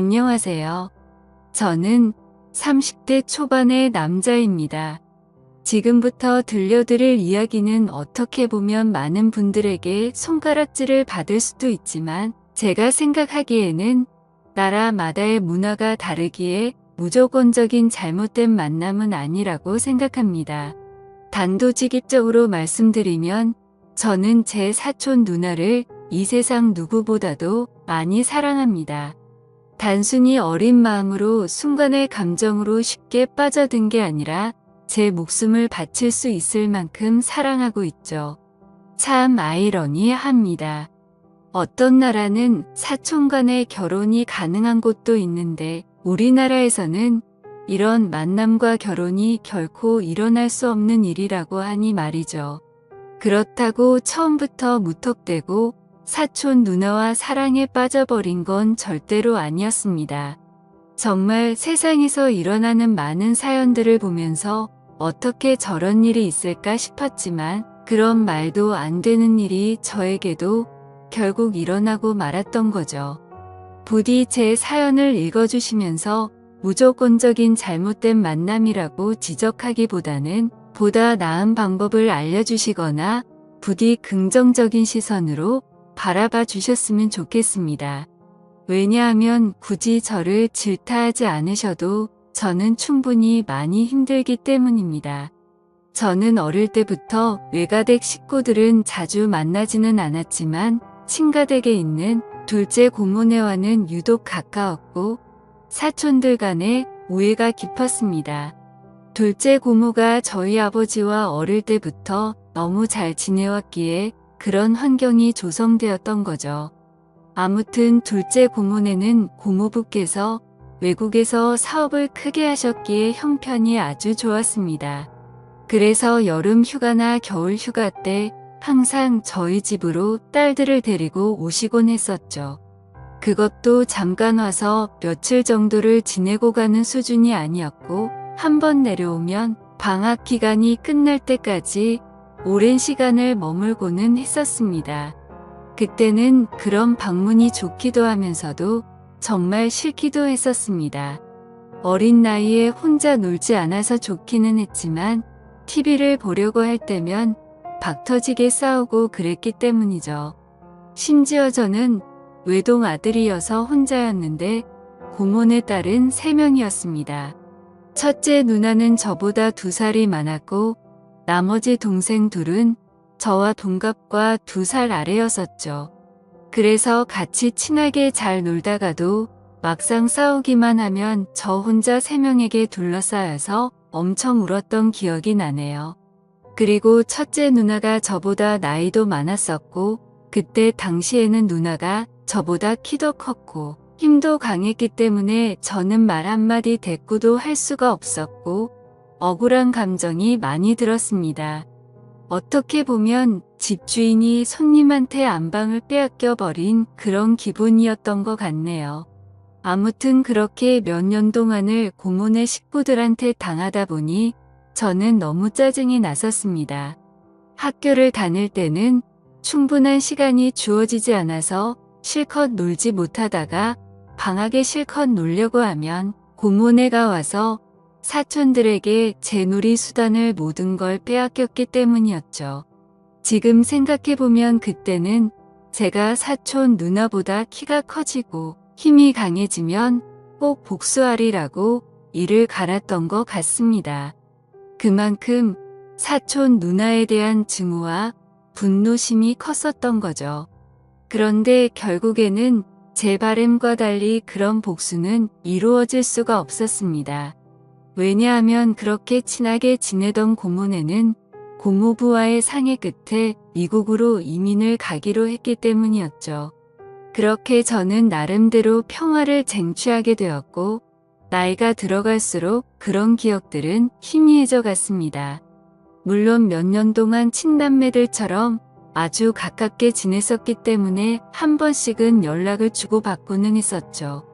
안녕하세요. 저는 30대 초반의 남자입니다. 지금부터 들려드릴 이야기는 어떻게 보면 많은 분들에게 손가락질을 받을 수도 있지만 제가 생각하기에는 나라마다의 문화가 다르기에 무조건적인 잘못된 만남은 아니라고 생각합니다. 단도직입적으로 말씀드리면 저는 제 사촌 누나를 이 세상 누구보다도 많이 사랑합니다. 단순히 어린 마음으로 순간의 감정으로 쉽게 빠져든 게 아니라 제 목숨을 바칠 수 있을 만큼 사랑하고 있죠. 참 아이러니합니다. 어떤 나라는 사촌 간의 결혼이 가능한 곳도 있는데 우리나라에서는 이런 만남과 결혼이 결코 일어날 수 없는 일이라고 하니 말이죠. 그렇다고 처음부터 무턱대고 사촌 누나와 사랑에 빠져버린 건 절대로 아니었습니다. 정말 세상에서 일어나는 많은 사연들을 보면서 어떻게 저런 일이 있을까 싶었지만 그런 말도 안 되는 일이 저에게도 결국 일어나고 말았던 거죠. 부디 제 사연을 읽어주시면서 무조건적인 잘못된 만남이라고 지적하기보다는 보다 나은 방법을 알려주시거나 부디 긍정적인 시선으로 바라봐 주셨으면 좋겠습니다. 왜냐하면 굳이 저를 질타하지 않으셔도 저는 충분히 많이 힘들기 때문입니다. 저는 어릴 때부터 외가댁 식구들은 자주 만나지는 않았지만 친가댁에 있는 둘째 고모네와는 유독 가까웠고 사촌들 간의 우애가 깊었습니다. 둘째 고모가 저희 아버지와 어릴 때부터 너무 잘 지내왔기에 그런 환경이 조성되었던 거죠. 아무튼 둘째 고모네는 고모부께서 외국에서 사업을 크게 하셨기에 형편이 아주 좋았습니다. 그래서 여름 휴가나 겨울 휴가 때 항상 저희 집으로 딸들을 데리고 오시곤 했었죠. 그것도 잠깐 와서 며칠 정도를 지내고 가는 수준이 아니었고 한번 내려오면 방학 기간이 끝날 때까지 오랜 시간을 머물고는 했었습니다. 그때는 그런 방문이 좋기도 하면서도 정말 싫기도 했었습니다. 어린 나이에 혼자 놀지 않아서 좋기는 했지만 TV를 보려고 할 때면 박터지게 싸우고 그랬기 때문이죠. 심지어 저는 외동 아들이어서 혼자였는데 고모네 딸은 3명이었습니다. 첫째 누나는 저보다 2살이 많았고 나머지 동생 둘은 저와 동갑과 2살 아래였었죠. 그래서 같이 친하게 잘 놀다가도 막상 싸우기만 하면 저 혼자 3명에게 둘러싸여서 엄청 울었던 기억이 나네요. 그리고 첫째 누나가 저보다 나이도 많았었고 그때 당시에는 누나가 저보다 키도 컸고 힘도 강했기 때문에 저는 말 한마디 대꾸도 할 수가 없었고 억울한 감정이 많이 들었습니다. 어떻게 보면 집주인이 손님한테 안방을 빼앗겨 버린 그런 기분이었던 것 같네요. 아무튼 그렇게 몇 년 동안을 고모네 식구들한테 당하다 보니 저는 너무 짜증이 났었습니다. 학교를 다닐 때는 충분한 시간이 주어지지 않아서 실컷 놀지 못하다가 방학에 실컷 놀려고 하면 고모네가 와서 사촌들에게 제 놀이 수단을 모든 걸 빼앗겼기 때문이었죠. 지금 생각해보면 그때는 제가 사촌 누나보다 키가 커지고 힘이 강해지면 꼭 복수하리라고 이를 갈았던 것 같습니다. 그만큼 사촌 누나에 대한 증오와 분노심이 컸었던 거죠. 그런데 결국에는 제 바람과 달리 그런 복수는 이루어질 수가 없었습니다. 왜냐하면 그렇게 친하게 지내던 고모네는 고모부와의 상의 끝에 미국으로 이민을 가기로 했기 때문이었죠. 그렇게 저는 나름대로 평화를 쟁취하게 되었고 나이가 들어갈수록 그런 기억들은 희미해져 갔습니다. 물론 몇 년 동안 친남매들처럼 아주 가깝게 지냈었기 때문에 한 번씩은 연락을 주고받고는 했었죠.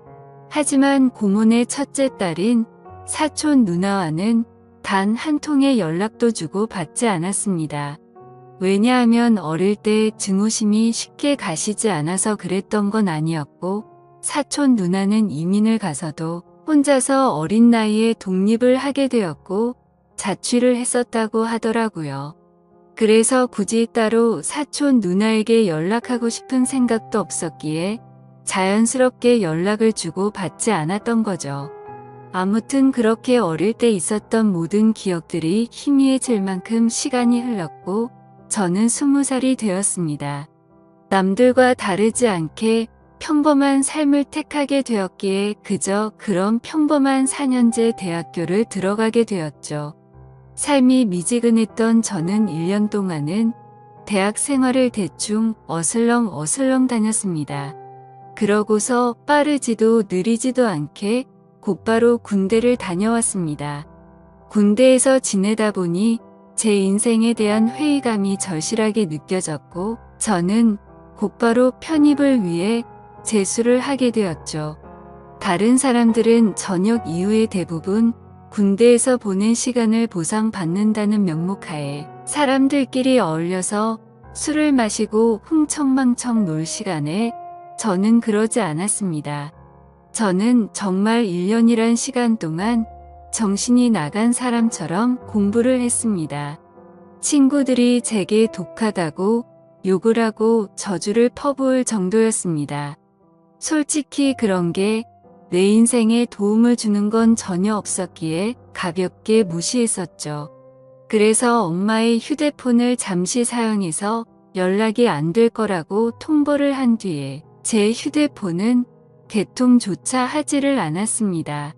하지만 고모네 첫째 딸인 사촌 누나와는 단 한 통의 연락도 주고 받지 않았습니다. 왜냐하면 어릴 때 증오심이 쉽게 가시지 않아서 그랬던 건 아니었고 사촌 누나는 이민을 가서도 혼자서 어린 나이에 독립을 하게 되었고 자취를 했었다고 하더라고요. 그래서 굳이 따로 사촌 누나에게 연락하고 싶은 생각도 없었기에 자연스럽게 연락을 주고 받지 않았던 거죠. 아무튼 그렇게 어릴 때 있었던 모든 기억들이 희미해질 만큼 시간이 흘렀고 저는 20살이 되었습니다. 남들과 다르지 않게 평범한 삶을 택하게 되었기에 그저 그런 평범한 4년제 대학교를 들어가게 되었죠. 삶이 미지근했던 저는 1년 동안은 대학 생활을 대충 어슬렁 다녔습니다. 그러고서 빠르지도 느리지도 않게 곧바로 군대를 다녀왔습니다. 군대에서 지내다 보니 제 인생에 대한 회의감이 절실하게 느껴졌고 저는 곧바로 편입을 위해 재수를 하게 되었죠. 다른 사람들은 전역 이후에 대부분 군대에서 보낸 시간을 보상받는다는 명목하에 사람들끼리 어울려서 술을 마시고 흥청망청 놀 시간에 저는 그러지 않았습니다. 저는 정말 1년이란 시간 동안 정신이 나간 사람처럼 공부를 했습니다. 친구들이 제게 독하다고 욕을 하고 저주를 퍼부을 정도였습니다. 솔직히 그런 게 내 인생에 도움을 주는 건 전혀 없었기에 가볍게 무시했었죠. 그래서 엄마의 휴대폰을 잠시 사용해서 연락이 안 될 거라고 통보를 한 뒤에 제 휴대폰은 개통조차 하지를 않았습니다.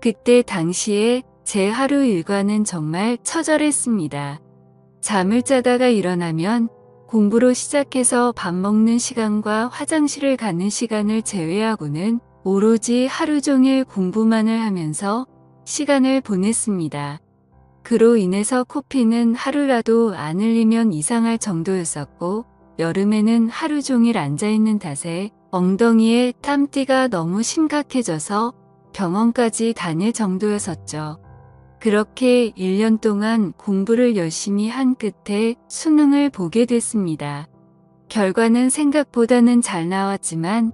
그때 당시에 제 하루 일과는 정말 처절했습니다. 잠을 자다가 일어나면 공부로 시작해서 밥 먹는 시간과 화장실을 가는 시간을 제외하고는 오로지 하루 종일 공부만을 하면서 시간을 보냈습니다. 그로 인해서 코피는 하루라도 안 흘리면 이상할 정도였었고 여름에는 하루 종일 앉아있는 탓에 엉덩이에 땀띠가 너무 심각해져서 병원까지 다닐 정도였었죠. 그렇게 1년 동안 공부를 열심히 한 끝에 수능을 보게 됐습니다. 결과는 생각보다는 잘 나왔지만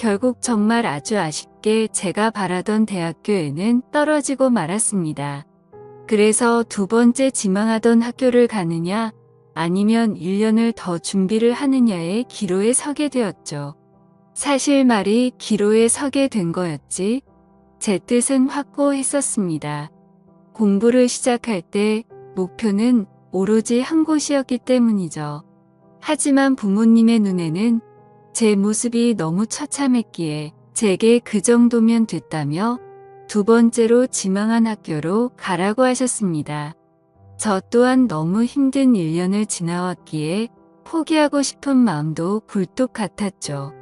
결국 정말 아주 아쉽게 제가 바라던 대학교에는 떨어지고 말았습니다. 그래서 두 번째 지망하던 학교를 가느냐 아니면 1년을 더 준비를 하느냐의 기로에 서게 되었죠. 사실 말이 기로에 서게 된 거였지 제 뜻은 확고했었습니다. 공부를 시작할 때 목표는 오로지 한 곳이었기 때문이죠. 하지만 부모님의 눈에는 제 모습이 너무 처참했기에 제게 그 정도면 됐다며 두 번째로 지망한 학교로 가라고 하셨습니다. 저 또한 너무 힘든 1년을 지나왔기에 포기하고 싶은 마음도 굴뚝 같았죠.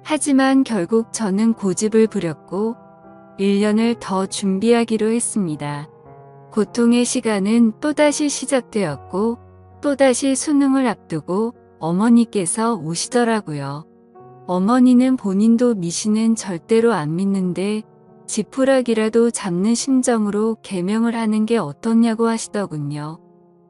하지만 결국 저는 고집을 부렸고 1년을 더 준비하기로 했습니다. 고통의 시간은 또다시 시작되었고 또다시 수능을 앞두고 어머니께서 오시더라고요. 어머니는 본인도 미신은 절대로 안 믿는데 지푸라기라도 잡는 심정으로 계명을 하는 게 어떻냐고 하시더군요.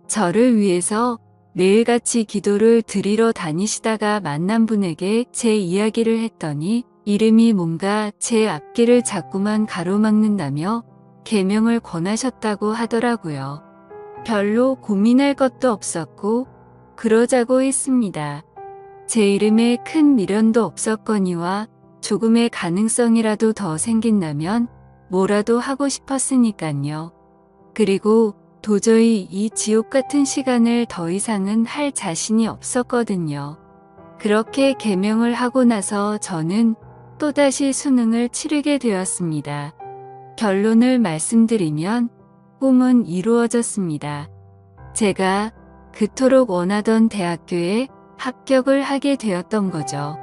저를 위해서 매일같이 기도를 드리러 다니시다가 만난 분에게 제 이야기를 했더니 이름이 뭔가 제 앞길을 자꾸만 가로막는다며 계명을 권하셨다고 하더라고요. 별로 고민할 것도 없었고 그러자고 했습니다. 제 이름에 큰 미련도 없었거니와 조금의 가능성이라도 더 생긴다면 뭐라도 하고 싶었으니깐요. 그리고 도저히 이 지옥 같은 시간을 더 이상은 할 자신이 없었거든요. 그렇게 계명을 하고 나서 저는 또다시 수능을 치르게 되었습니다. 결론을 말씀드리면 꿈은 이루어졌습니다. 제가 그토록 원하던 대학교에 합격을 하게 되었던 거죠.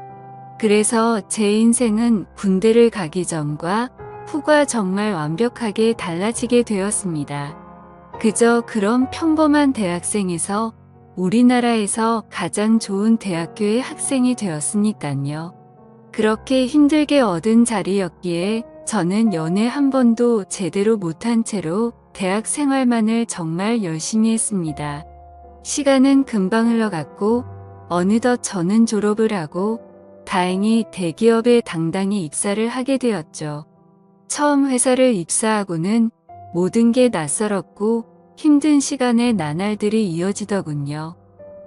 그래서 제 인생은 군대를 가기 전과 후가 정말 완벽하게 달라지게 되었습니다. 그저 그런 평범한 대학생에서 우리나라에서 가장 좋은 대학교의 학생이 되었으니깐요. 그렇게 힘들게 얻은 자리였기에 저는 연애 한 번도 제대로 못한 채로 대학 생활만을 정말 열심히 했습니다. 시간은 금방 흘러갔고 어느덧 저는 졸업을 하고 다행히 대기업에 당당히 입사를 하게 되었죠. 처음 회사를 입사하고는 모든 게 낯설었고 힘든 시간의 나날들이 이어지더군요.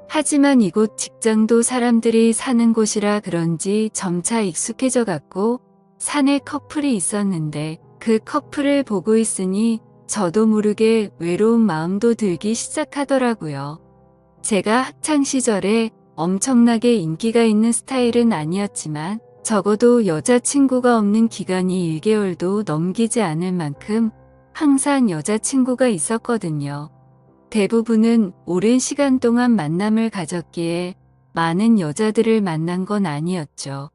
하지만 이곳 직장도 사람들이 사는 곳이라 그런지 점차 익숙해져 갔고 사내 커플이 있었는데 그 커플을 보고 있으니 저도 모르게 외로운 마음도 들기 시작하더라고요. 제가 학창 시절에 엄청나게 인기가 있는 스타일은 아니었지만 적어도 여자친구가 없는 기간이 1개월도 넘기지 않을 만큼 항상 여자친구가 있었거든요. 대부분은 오랜 시간 동안 만남을 가졌기에 많은 여자들을 만난 건 아니었죠.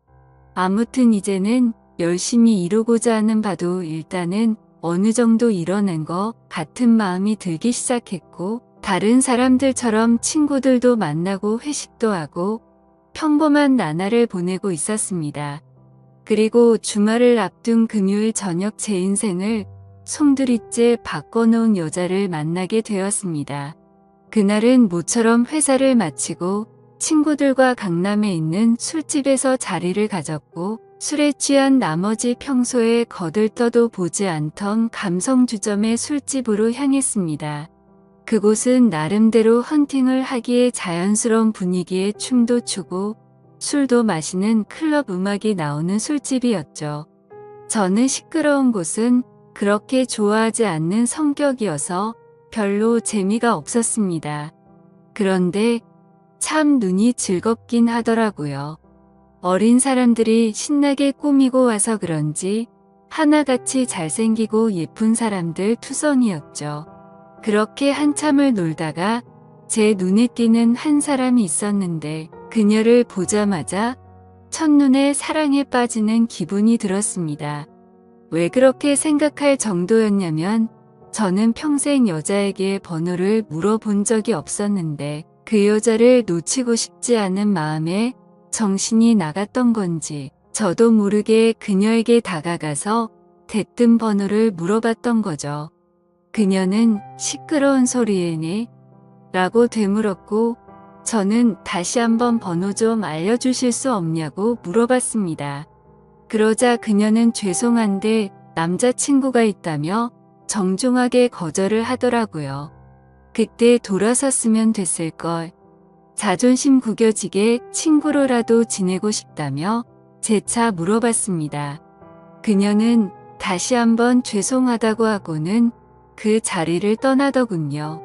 아무튼 이제는 열심히 이루고자 하는 바도 일단은 어느 정도 이뤄낸 것 같은 마음이 들기 시작했고 다른 사람들처럼 친구들도 만나고 회식도 하고 평범한 나날을 보내고 있었습니다. 그리고 주말을 앞둔 금요일 저녁 제 인생을 송두리째 바꿔놓은 여자를 만나게 되었습니다. 그날은 모처럼 회사를 마치고 친구들과 강남에 있는 술집에서 자리를 가졌고 술에 취한 나머지 평소에 거들떠도 보지 않던 감성주점의 술집으로 향했습니다. 그곳은 나름대로 헌팅을 하기에 자연스러운 분위기에 춤도 추고 술도 마시는 클럽 음악이 나오는 술집이었죠. 저는 시끄러운 곳은 그렇게 좋아하지 않는 성격이어서 별로 재미가 없었습니다. 그런데 참 눈이 즐겁긴 하더라고요. 어린 사람들이 신나게 꾸미고 와서 그런지 하나같이 잘생기고 예쁜 사람들 투성이었죠. 그렇게 한참을 놀다가 제 눈에 띄는 한 사람이 있었는데 그녀를 보자마자 첫눈에 사랑에 빠지는 기분이 들었습니다. 왜 그렇게 생각할 정도였냐면 저는 평생 여자에게 번호를 물어본 적이 없었는데 그 여자를 놓치고 싶지 않은 마음에 정신이 나갔던 건지 저도 모르게 그녀에게 다가가서 대뜸 번호를 물어봤던 거죠. 그녀는 시끄러운 소리에 네? 라고 되물었고 저는 다시 한번 번호 좀 알려주실 수 없냐고 물어봤습니다. 그러자 그녀는 죄송한데 남자친구가 있다며 정중하게 거절을 하더라고요. 그때 돌아섰으면 됐을걸. 자존심 구겨지게 친구로라도 지내고 싶다며 재차 물어봤습니다. 그녀는 다시 한번 죄송하다고 하고는 그 자리를 떠나더군요.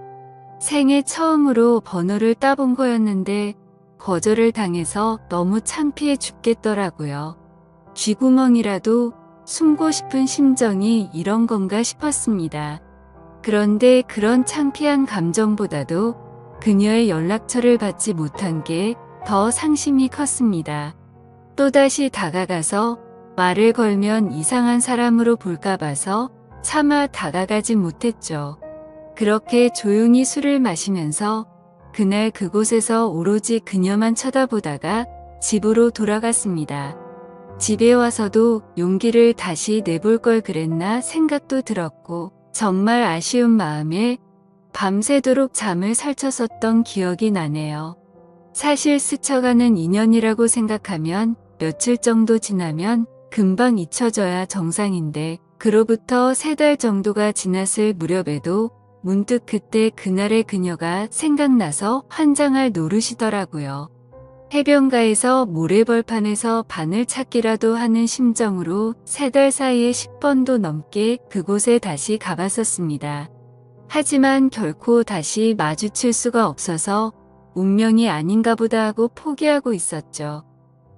생애 처음으로 번호를 따본 거였는데 거절을 당해서 너무 창피해 죽겠더라고요. 쥐구멍이라도 숨고 싶은 심정이 이런 건가 싶었습니다. 그런데 그런 창피한 감정보다도 그녀의 연락처를 받지 못한 게 더 상심이 컸습니다. 또다시 다가가서 말을 걸면 이상한 사람으로 볼까 봐서 차마 다가가지 못했죠. 그렇게 조용히 술을 마시면서 그날 그곳에서 오로지 그녀만 쳐다보다가 집으로 돌아갔습니다. 집에 와서도 용기를 다시 내볼 걸 그랬나 생각도 들었고 정말 아쉬운 마음에 밤새도록 잠을 설쳤었던 기억이 나네요. 사실 스쳐가는 인연이라고 생각하면 며칠 정도 지나면 금방 잊혀져야 정상인데 그로부터 3달 정도가 지났을 무렵에도 문득 그때 그날의 그녀가 생각나서 환장할 노릇이더라고요. 해변가에서 모래벌판에서 바늘 찾기라도 하는 심정으로 3달 사이에 10번도 넘게 그곳에 다시 가봤었습니다. 하지만 결코 다시 마주칠 수가 없어서 운명이 아닌가 보다 하고 포기하고 있었죠.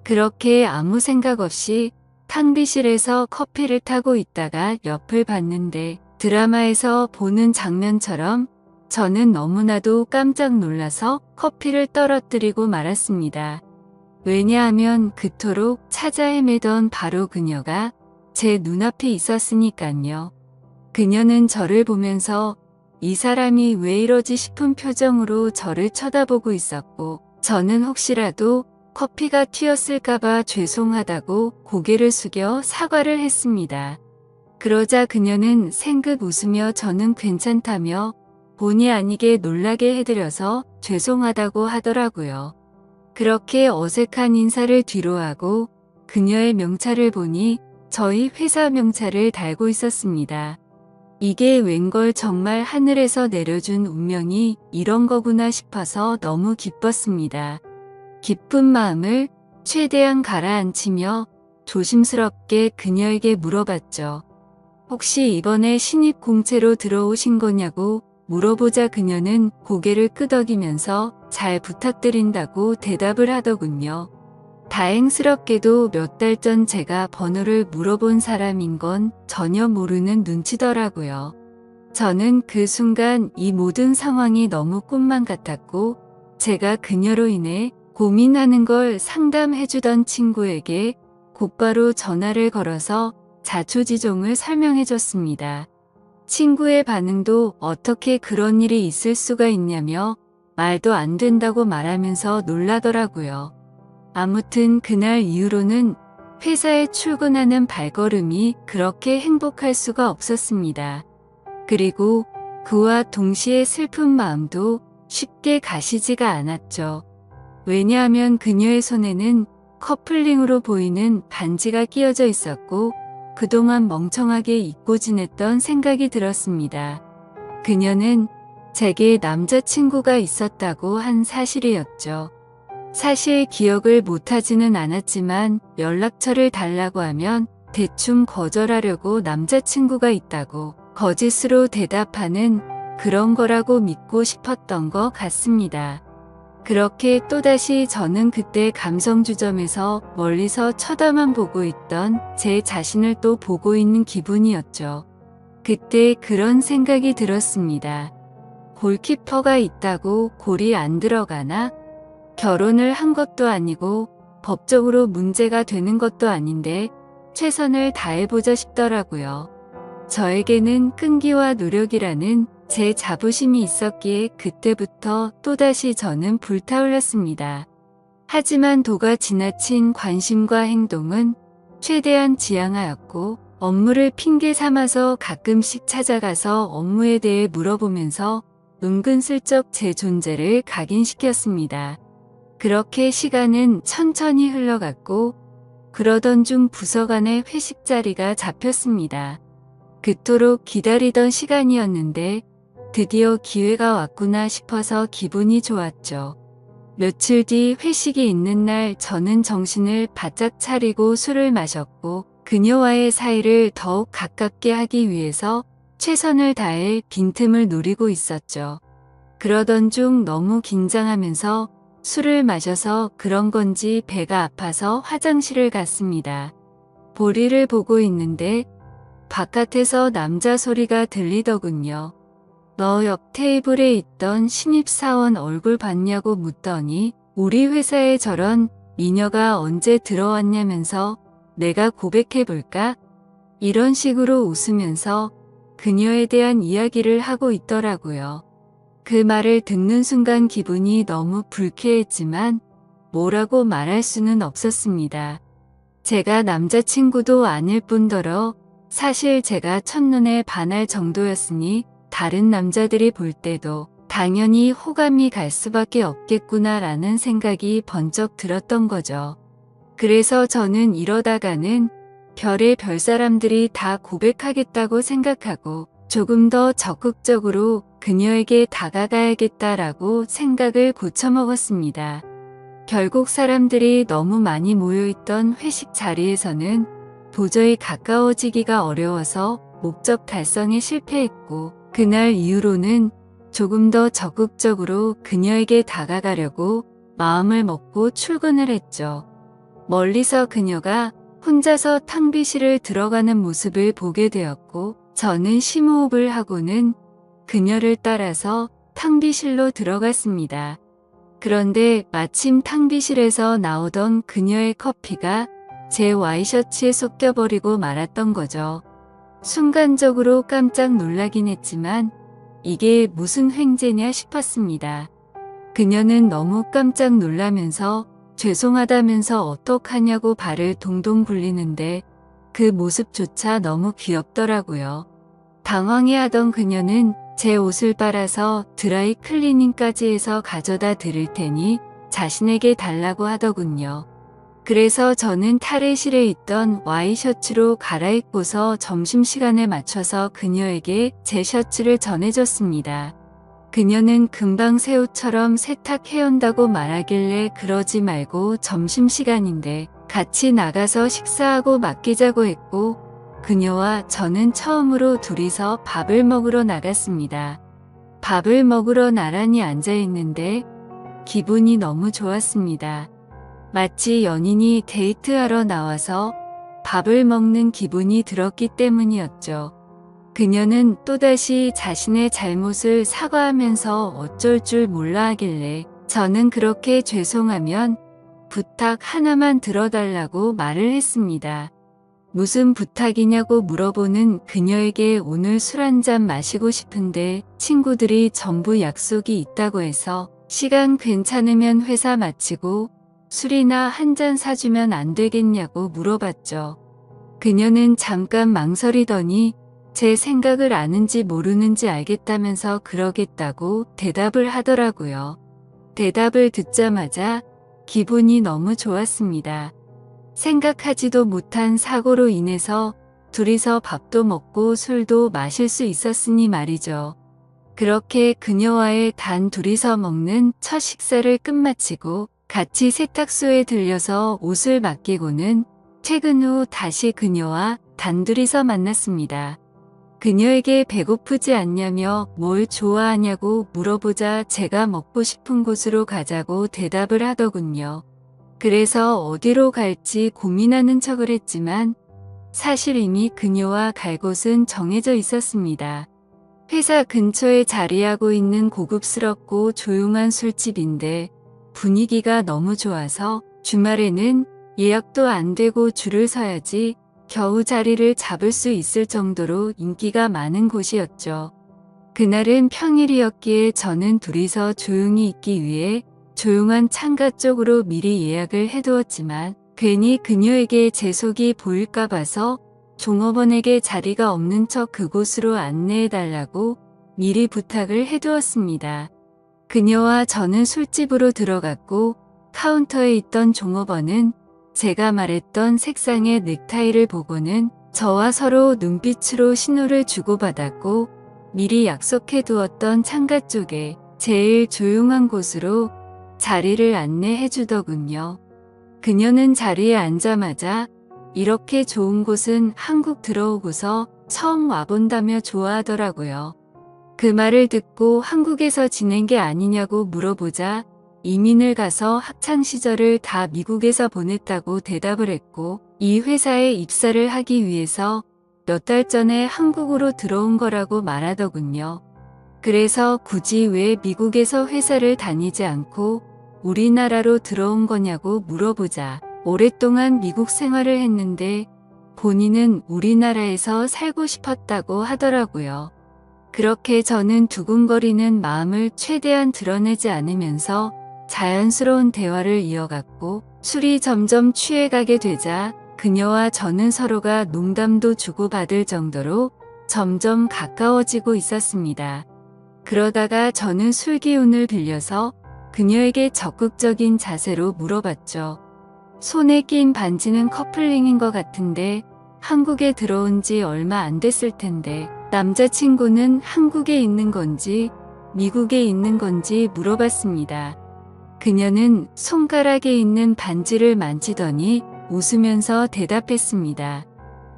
그렇게 아무 생각 없이 탕비실에서 커피를 타고 있다가 옆을 봤는데 드라마에서 보는 장면처럼 저는 너무나도 깜짝 놀라서 커피를 떨어뜨리고 말았습니다. 왜냐하면 그토록 찾아 헤매던 바로 그녀가 제 눈앞에 있었으니깐요. 그녀는 저를 보면서 이 사람이 왜 이러지 싶은 표정으로 저를 쳐다보고 있었고 저는 혹시라도 커피가 튀었을까봐 죄송하다고 고개를 숙여 사과를 했습니다. 그러자 그녀는 생긋 웃으며 저는 괜찮다며 본의 아니게 놀라게 해드려서 죄송하다고 하더라고요. 그렇게 어색한 인사를 뒤로하고 그녀의 명찰을 보니 저희 회사 명찰을 달고 있었습니다. 이게 웬걸 정말 하늘에서 내려준 운명이 이런 거구나 싶어서 너무 기뻤습니다. 기쁜 마음을 최대한 가라앉히며 조심스럽게 그녀에게 물어봤죠. 혹시 이번에 신입 공채로 들어오신 거냐고 물어보자 그녀는 고개를 끄덕이면서 잘 부탁드린다고 대답을 하더군요. 다행스럽게도 몇 달 전 제가 번호를 물어본 사람인 건 전혀 모르는 눈치더라고요. 저는 그 순간 이 모든 상황이 너무 꿈만 같았고 제가 그녀로 인해 고민하는 걸 상담해주던 친구에게 곧바로 전화를 걸어서 자초지종을 설명해줬습니다. 친구의 반응도 어떻게 그런 일이 있을 수가 있냐며 말도 안 된다고 말하면서 놀라더라고요. 아무튼 그날 이후로는 회사에 출근하는 발걸음이 그렇게 행복할 수가 없었습니다. 그리고 그와 동시에 슬픈 마음도 쉽게 가시지가 않았죠. 왜냐하면 그녀의 손에는 커플링으로 보이는 반지가 끼어져 있었고 그동안 멍청하게 잊고 지냈던 생각이 들었습니다. 그녀는 제게 남자친구가 있었다고 한 사실이었죠. 사실 기억을 못하지는 않았지만 연락처를 달라고 하면 대충 거절하려고 남자친구가 있다고 거짓으로 대답하는 그런 거라고 믿고 싶었던 것 같습니다. 그렇게 또다시 저는 그때 감성주점에서 멀리서 쳐다만 보고 있던 제 자신을 또 보고 있는 기분이었죠. 그때 그런 생각이 들었습니다. 골키퍼가 있다고 골이 안 들어가나? 결혼을 한 것도 아니고 법적으로 문제가 되는 것도 아닌데 최선을 다해보자 싶더라고요. 저에게는 끈기와 노력이라는 제 자부심이 있었기에 그때부터 또다시 저는 불타올랐습니다. 하지만 도가 지나친 관심과 행동은 최대한 지양하였고 업무를 핑계 삼아서 가끔씩 찾아가서 업무에 대해 물어보면서 은근슬쩍 제 존재를 각인시켰습니다. 그렇게 시간은 천천히 흘러갔고 그러던 중 부서 간의 회식 자리가 잡혔습니다. 그토록 기다리던 시간이었는데 드디어 기회가 왔구나 싶어서 기분이 좋았죠. 며칠 뒤 회식이 있는 날 저는 정신을 바짝 차리고 술을 마셨고 그녀와의 사이를 더욱 가깝게 하기 위해서 최선을 다해 빈틈을 노리고 있었죠. 그러던 중 너무 긴장하면서 술을 마셔서 그런 건지 배가 아파서 화장실을 갔습니다. 볼일을 보고 있는데 바깥에서 남자 소리가 들리더군요. 너 옆 테이블에 있던 신입사원 얼굴 봤냐고 묻더니 우리 회사에 저런 미녀가 언제 들어왔냐면서 내가 고백해볼까? 이런 식으로 웃으면서 그녀에 대한 이야기를 하고 있더라고요. 그 말을 듣는 순간 기분이 너무 불쾌했지만 뭐라고 말할 수는 없었습니다. 제가 남자친구도 아닐 뿐더러 사실 제가 첫눈에 반할 정도였으니 다른 남자들이 볼 때도 당연히 호감이 갈 수밖에 없겠구나라는 생각이 번쩍 들었던 거죠. 그래서 저는 이러다가는 별의 별 사람들이 다 고백하겠다고 생각하고 조금 더 적극적으로 그녀에게 다가가야겠다라고 생각을 고쳐먹었습니다. 결국 사람들이 너무 많이 모여있던 회식 자리에서는 도저히 가까워지기가 어려워서 목적 달성에 실패했고 그날 이후로는 조금 더 적극적으로 그녀에게 다가가려고 마음을 먹고 출근을 했죠. 멀리서 그녀가 혼자서 탕비실을 들어가는 모습을 보게 되었고 저는 심호흡을 하고는 그녀를 따라서 탕비실로 들어갔습니다. 그런데 마침 탕비실에서 나오던 그녀의 커피가 제 와이셔츠에 쏟겨버리고 말았던 거죠. 순간적으로 깜짝 놀라긴 했지만 이게 무슨 횡재냐 싶었습니다. 그녀는 너무 깜짝 놀라면서 죄송하다면서 어떡하냐고 발을 동동 굴리는데 그 모습조차 너무 귀엽더라고요. 당황해하던 그녀는 제 옷을 빨아서 드라이 클리닝까지 해서 가져다 드릴 테니 자신에게 달라고 하더군요. 그래서 저는 탈의실에 있던 와이셔츠로 갈아입고서 점심시간에 맞춰서 그녀에게 제 셔츠를 전해줬습니다. 그녀는 금방 새 옷처럼 세탁해온다고 말하길래 그러지 말고 점심시간인데 같이 나가서 식사하고 맡기자고 했고, 그녀와 저는 처음으로 둘이서 밥을 먹으러 나갔습니다. 밥을 먹으러 나란히 앉아있는데 기분이 너무 좋았습니다. 마치 연인이 데이트하러 나와서 밥을 먹는 기분이 들었기 때문이었죠. 그녀는 또다시 자신의 잘못을 사과하면서 어쩔 줄 몰라 하길래 저는 그렇게 죄송하면 부탁 하나만 들어달라고 말을 했습니다. 무슨 부탁이냐고 물어보는 그녀에게 오늘 술 한잔 마시고 싶은데 친구들이 전부 약속이 있다고 해서 시간 괜찮으면 회사 마치고 술이나 한 잔 사주면 안 되겠냐고 물어봤죠. 그녀는 잠깐 망설이더니 제 생각을 아는지 모르는지 알겠다면서 그러겠다고 대답을 하더라고요. 대답을 듣자마자 기분이 너무 좋았습니다. 생각하지도 못한 사고로 인해서 둘이서 밥도 먹고 술도 마실 수 있었으니 말이죠. 그렇게 그녀와의 단 둘이서 먹는 첫 식사를 끝마치고 같이 세탁소에 들려서 옷을 맡기고는 퇴근 후 다시 그녀와 단둘이서 만났습니다. 그녀에게 배고프지 않냐며 뭘 좋아하냐고 물어보자 제가 먹고 싶은 곳으로 가자고 대답을 하더군요. 그래서 어디로 갈지 고민하는 척을 했지만 사실 이미 그녀와 갈 곳은 정해져 있었습니다. 회사 근처에 자리하고 있는 고급스럽고 조용한 술집인데 분위기가 너무 좋아서 주말에는 예약도 안 되고 줄을 서야지 겨우 자리를 잡을 수 있을 정도로 인기가 많은 곳이었죠. 그날은 평일이었기에 저는 둘이서 조용히 있기 위해 조용한 창가 쪽으로 미리 예약을 해두었지만 괜히 그녀에게 제 속이 보일까 봐서 종업원에게 자리가 없는 척 그곳으로 안내해달라고 미리 부탁을 해두었습니다. 그녀와 저는 술집으로 들어갔고 카운터에 있던 종업원은 제가 말했던 색상의 넥타이를 보고는 저와 서로 눈빛으로 신호를 주고받았고 미리 약속해 두었던 창가 쪽에 제일 조용한 곳으로 자리를 안내해 주더군요. 그녀는 자리에 앉자마자 이렇게 좋은 곳은 한국 들어오고서 처음 와본다며 좋아하더라고요. 그 말을 듣고 한국에서 지낸 게 아니냐고 물어보자 이민을 가서 학창시절을 다 미국에서 보냈다고 대답을 했고 이 회사에 입사를 하기 위해서 몇 달 전에 한국으로 들어온 거라고 말하더군요. 그래서 굳이 왜 미국에서 회사를 다니지 않고 우리나라로 들어온 거냐고 물어보자 오랫동안 미국 생활을 했는데 본인은 우리나라에서 살고 싶었다고 하더라고요. 그렇게 저는 두근거리는 마음을 최대한 드러내지 않으면서 자연스러운 대화를 이어갔고 술이 점점 취해가게 되자 그녀와 저는 서로가 농담도 주고받을 정도로 점점 가까워지고 있었습니다. 그러다가 저는 술 기운을 빌려서 그녀에게 적극적인 자세로 물어봤죠. 손에 낀 반지는 커플링인 것 같은데 한국에 들어온 지 얼마 안 됐을 텐데 남자친구는 한국에 있는 건지 미국에 있는 건지 물어봤습니다. 그녀는 손가락에 있는 반지를 만지더니 웃으면서 대답했습니다.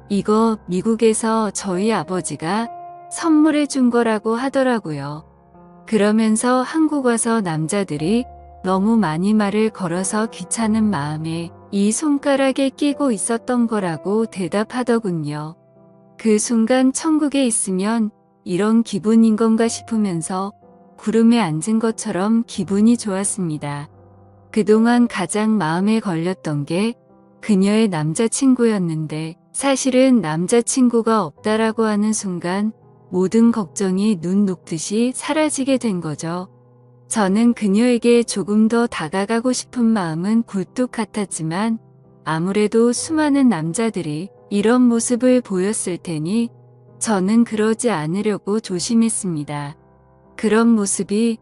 이거 미국에서 저희 아버지가 선물해 준 거라고 하더라고요. 그러면서 한국 와서 남자들이 너무 많이 말을 걸어서 귀찮은 마음에 이 손가락에 끼고 있었던 거라고 대답하더군요. 그 순간 천국에 있으면 이런 기분인 건가 싶으면서 구름에 앉은 것처럼 기분이 좋았습니다. 그동안 가장 마음에 걸렸던 게 그녀의 남자친구였는데 사실은 남자친구가 없다라고 하는 순간 모든 걱정이 눈 녹듯이 사라지게 된 거죠. 저는 그녀에게 조금 더 다가가고 싶은 마음은 굴뚝 같았지만 아무래도 수많은 남자들이 이런 모습을 보였을 테니 저는 그러지 않으려고 조심했습니다. 그런 모습이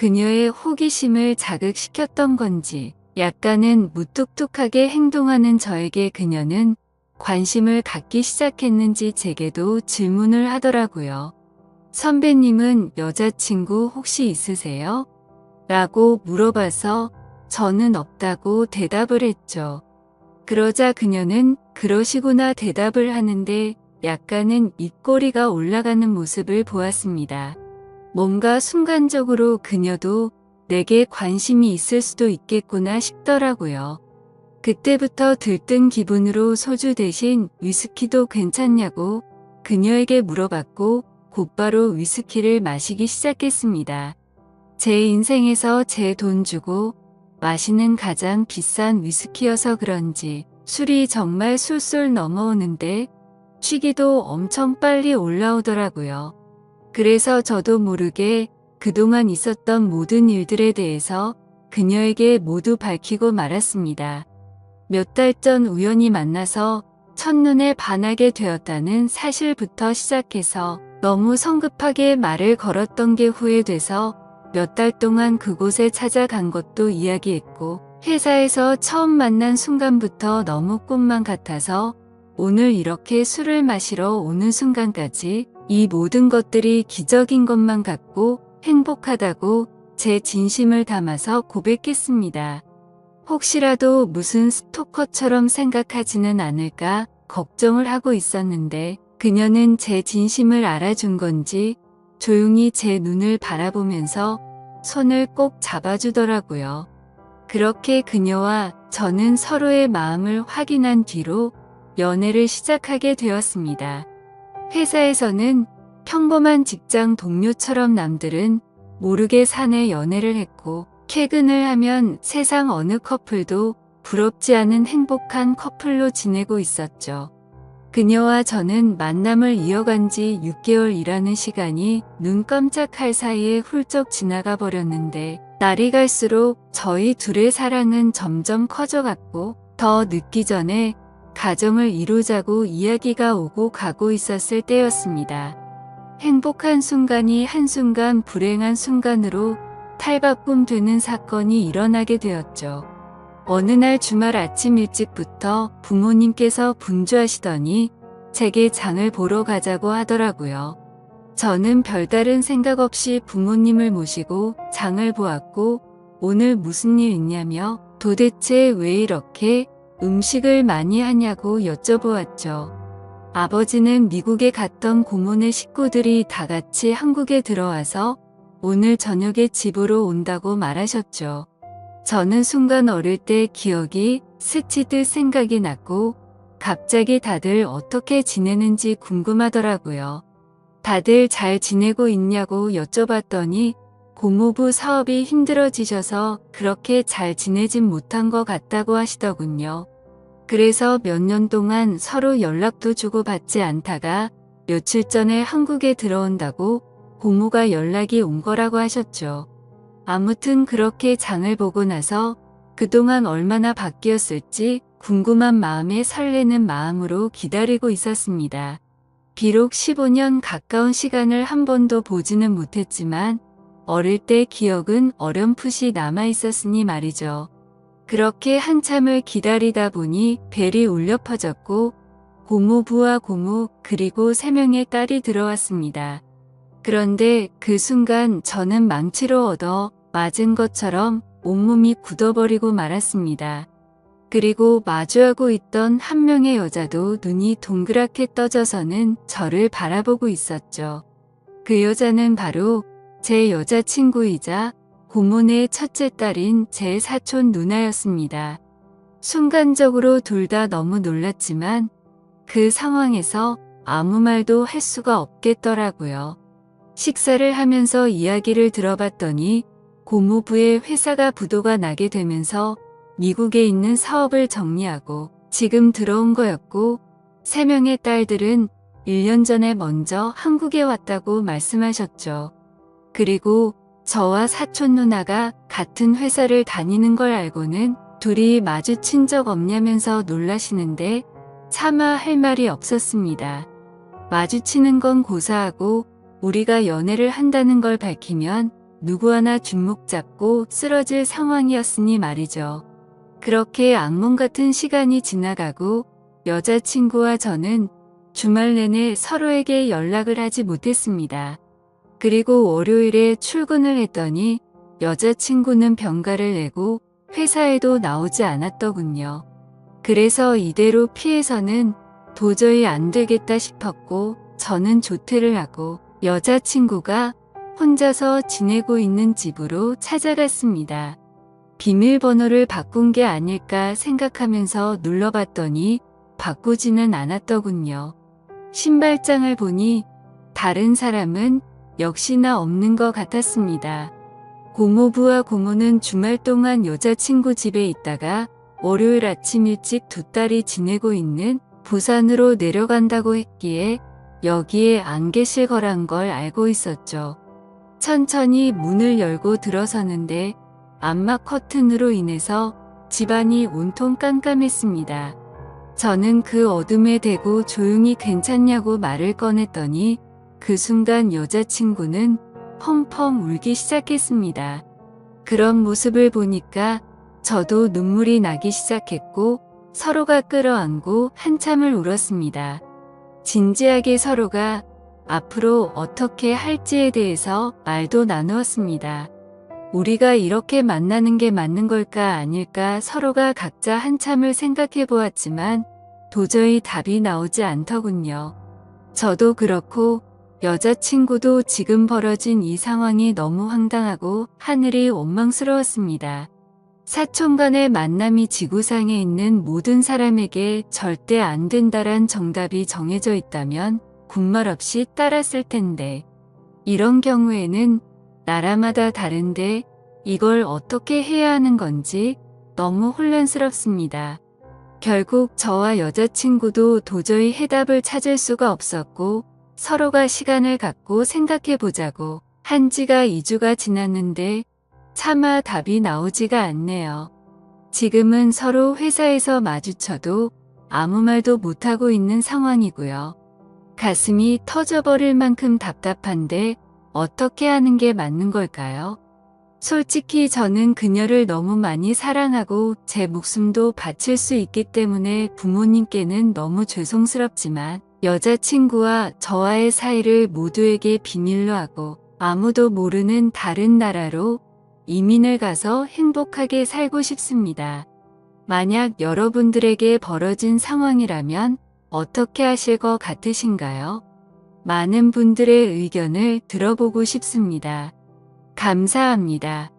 그녀의 호기심을 자극시켰던 건지 약간은 무뚝뚝하게 행동하는 저에게 그녀는 관심을 갖기 시작했는지 제게도 질문을 하더라고요. 선배님은 여자친구 혹시 있으세요? 라고 물어봐서 저는 없다고 대답을 했죠. 그러자 그녀는 그러시구나 대답을 하는데 약간은 입꼬리가 올라가는 모습을 보았습니다. 뭔가 순간적으로 그녀도 내게 관심이 있을 수도 있겠구나 싶더라고요. 그때부터 들뜬 기분으로 소주 대신 위스키도 괜찮냐고 그녀에게 물어봤고 곧바로 위스키를 마시기 시작했습니다. 제 인생에서 제 돈 주고 마시는 가장 비싼 위스키여서 그런지 술이 정말 술술 넘어오는데 취기도 엄청 빨리 올라오더라고요. 그래서 저도 모르게 그동안 있었던 모든 일들에 대해서 그녀에게 모두 밝히고 말았습니다. 몇 달 전 우연히 만나서 첫눈에 반하게 되었다는 사실부터 시작해서 너무 성급하게 말을 걸었던 게 후회돼서 몇 달 동안 그곳에 찾아간 것도 이야기했고 회사에서 처음 만난 순간부터 너무 꿈만 같아서 오늘 이렇게 술을 마시러 오는 순간까지 이 모든 것들이 기적인 것만 같고 행복하다고 제 진심을 담아서 고백했습니다. 혹시라도 무슨 스토커처럼 생각하지는 않을까 걱정을 하고 있었는데 그녀는 제 진심을 알아준 건지 조용히 제 눈을 바라보면서 손을 꼭 잡아주더라고요. 그렇게 그녀와 저는 서로의 마음을 확인한 뒤로 연애를 시작하게 되었습니다. 회사에서는 평범한 직장 동료처럼 남들은 모르게 사내 연애를 했고 퇴근을 하면 세상 어느 커플도 부럽지 않은 행복한 커플로 지내고 있었죠. 그녀와 저는 만남을 이어간 지 6개월이라는 시간이 눈 깜짝할 사이에 훌쩍 지나가 버렸는데 날이 갈수록 저희 둘의 사랑은 점점 커져갔고 더 늦기 전에 가정을 이루자고 이야기가 오고 가고 있었을 때였습니다. 행복한 순간이 한순간 불행한 순간으로 탈바꿈되는 사건이 일어나게 되었죠. 어느 날 주말 아침 일찍부터 부모님께서 분주하시더니 제게 장을 보러 가자고 하더라고요. 저는 별다른 생각 없이 부모님을 모시고 장을 보았고 오늘 무슨 일 있냐며 도대체 왜 이렇게 음식을 많이 하냐고 여쭤보았죠. 아버지는 미국에 갔던 고모네 식구들이 다 같이 한국에 들어와서 오늘 저녁에 집으로 온다고 말하셨죠. 저는 순간 어릴 때 기억이 스치듯 생각이 났고 갑자기 다들 어떻게 지내는지 궁금하더라고요. 다들 잘 지내고 있냐고 여쭤봤더니 고모부 사업이 힘들어지셔서 그렇게 잘 지내진 못한 것 같다고 하시더군요. 그래서 몇 년 동안 서로 연락도 주고받지 않다가 며칠 전에 한국에 들어온다고 고모가 연락이 온 거라고 하셨죠. 아무튼 그렇게 장을 보고 나서 그동안 얼마나 바뀌었을지 궁금한 마음에 설레는 마음으로 기다리고 있었습니다. 비록 15년 가까운 시간을 한 번도 보지는 못했지만 어릴 때 기억은 어렴풋이 남아있었으니 말이죠. 그렇게 한참을 기다리다 보니 벨이 울려 퍼졌고 고모부와 고모 그리고 3명의 딸이 들어왔습니다. 그런데 그 순간 저는 망치로 얻어 맞은 것처럼 온몸이 굳어버리고 말았습니다. 그리고 마주하고 있던 한 명의 여자도 눈이 동그랗게 떠져서는 저를 바라보고 있었죠. 그 여자는 바로 제 여자친구이자 고모네 첫째 딸인 제 사촌 누나였습니다. 순간적으로 둘 다 너무 놀랐지만 그 상황에서 아무 말도 할 수가 없겠더라고요. 식사를 하면서 이야기를 들어봤더니 고모부의 회사가 부도가 나게 되면서 미국에 있는 사업을 정리하고 지금 들어온 거였고 3명의 딸들은 1년 전에 먼저 한국에 왔다고 말씀하셨죠. 그리고 저와 사촌 누나가 같은 회사를 다니는 걸 알고는 둘이 마주친 적 없냐면서 놀라시는데 차마 할 말이 없었습니다. 마주치는 건 고사하고 우리가 연애를 한다는 걸 밝히면 누구 하나 주먹 잡고 쓰러질 상황이었으니 말이죠. 그렇게 악몽 같은 시간이 지나가고 여자친구와 저는 주말 내내 서로에게 연락을 하지 못했습니다. 그리고 월요일에 출근을 했더니 여자친구는 병가를 내고 회사에도 나오지 않았더군요. 그래서 이대로 피해서는 도저히 안 되겠다 싶었고 저는 조퇴를 하고 여자친구가 혼자서 지내고 있는 집으로 찾아갔습니다. 비밀번호를 바꾼 게 아닐까 생각하면서 눌러봤더니 바꾸지는 않았더군요. 신발장을 보니 다른 사람은 역시나 없는 것 같았습니다. 고모부와 고모는 주말 동안 여자친구 집에 있다가 월요일 아침 일찍 두 딸이 지내고 있는 부산으로 내려간다고 했기에 여기에 안 계실 거란 걸 알고 있었죠. 천천히 문을 열고 들어서는데 암막 커튼으로 인해서 집안이 온통 깜깜했습니다. 저는 그 어둠에 대고 조용히 괜찮냐고 말을 꺼냈더니 그 순간 여자친구는 펑펑 울기 시작했습니다. 그런 모습을 보니까 저도 눈물이 나기 시작했고 서로가 끌어안고 한참을 울었습니다. 진지하게 서로가 앞으로 어떻게 할지에 대해서 말도 나누었습니다. 우리가 이렇게 만나는 게 맞는 걸까 아닐까 서로가 각자 한참을 생각해 보았지만 도저히 답이 나오지 않더군요. 저도 그렇고 여자친구도 지금 벌어진 이 상황이 너무 황당하고 하늘이 원망스러웠습니다. 사촌 간의 만남이 지구상에 있는 모든 사람에게 절대 안 된다란 정답이 정해져 있다면 군말 없이 따랐을 텐데 이런 경우에는 나라마다 다른데 이걸 어떻게 해야 하는 건지 너무 혼란스럽습니다. 결국 저와 여자친구도 도저히 해답을 찾을 수가 없었고 서로가 시간을 갖고 생각해 보자고 한 지가 2주가 지났는데 차마 답이 나오지가 않네요. 지금은 서로 회사에서 마주쳐도 아무 말도 못하고 있는 상황이고요. 가슴이 터져버릴 만큼 답답한데 어떻게 하는 게 맞는 걸까요? 솔직히 저는 그녀를 너무 많이 사랑하고 제 목숨도 바칠 수 있기 때문에 부모님께는 너무 죄송스럽지만 여자친구와 저와의 사이를 모두에게 비밀로 하고 아무도 모르는 다른 나라로 이민을 가서 행복하게 살고 싶습니다. 만약 여러분들에게 벌어진 상황이라면 어떻게 하실 것 같으신가요? 많은 분들의 의견을 들어보고 싶습니다. 감사합니다.